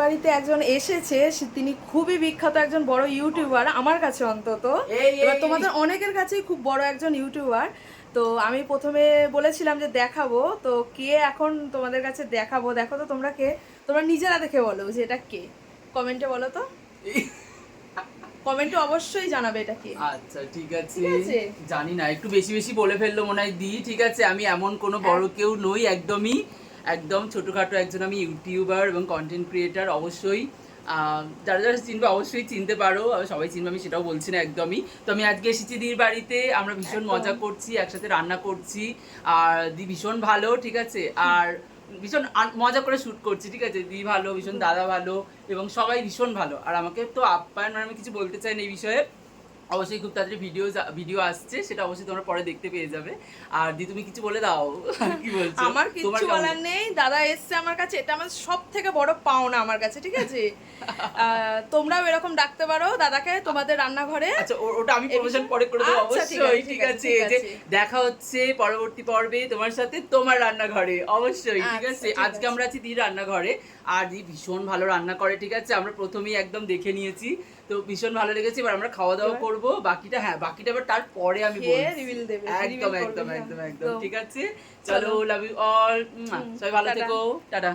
বাড়িতে একজন এসেছে, তিনি খুবই বিখ্যাত একজন বড় ইউটিউবার আমার কাছে অন্তত। এবার তোমাদের অনেকের কাছেই খুব বড় একজন ইউটিউবার। তো আমি প্রথমে বলেছিলাম যে দেখাবো, তো কে এখন তোমাদের কাছে দেখাবো, দেখো তো তোমরা কে, তোমরা নিজেরা দেখে বলো যে এটা কে, কমেন্টে বলো তো, কমেন্টে অবশ্যই জানাবে এটা কে। আচ্ছা ঠিক আছে, জানি না, একটু বেশি বেশি বলে ফেললো মনে হয় দি। ঠিক আছে, আমি এমন কোনো বড় কেউ নই, একদমই একদম ছোটখাটো একজন আমি ইউটিউবার এবং কন্টেন্ট ক্রিয়েটার। অবশ্যই যারা যারা চিনবে অবশ্যই চিনতে পারো, সবাই চিনবে আমি সেটাও বলছি না একদমই। তো আমি আজকে এসেছি দির বাড়িতে, আমরা ভীষণ মজা করছি, একসাথে রান্না করছি, আর দি ভীষণ ভালো, ঠিক আছে, আর ভীষণ মজা করে শুট করছি, ঠিক আছে। দি ভালো, ভীষণ দাদা ভালো, এবং সবাই ভীষণ ভালো। আর আমাকে তো আপ্যায়ন, আমি কিছু বলতে চাই না এই বিষয়ে। অবশ্যই খুব তাড়াতাড়ি ভিডিও আসছে, সেটা অবশ্যই তোমরা পরে দেখতে পেয়ে যাবে। আর দি তুমি কিছু বলে দাও, কি বলছো? আমার কিছু বলার নেই, দাদা এসছে আমার কাছে, এটা আমার সব থেকে বড় পাওনা আমার কাছে, ঠিক আছে। তোমরাও এরকম ডাকতে পারো দাদাকে তোমাদের রান্নাঘরে। আচ্ছা, ওটা আমি প্রমোশন পরে করে দেবো অবশ্যই, ঠিক আছে। যে দেখা হচ্ছে পরবর্তী পর্বে তোমার সাথে তোমার রান্নাঘরে, অবশ্যই, ঠিক আছে। আজকে আমরা আছি দির রান্নাঘরে, আর দি ভীষণ ভালো রান্না করে, ঠিক আছে। আমরা প্রথমেই একদম দেখে নিয়েছি, তো ভীষণ ভালো লেগেছে। এবার আমরা খাওয়া দাওয়া করবো, বাকিটা বাকিটা এবার তারপরে আমি বলছি। একদম একদম একদম একদম ঠিক আছে, চলো, লাভ ইউ অল, সবাই ভালো থেকো, টাটা।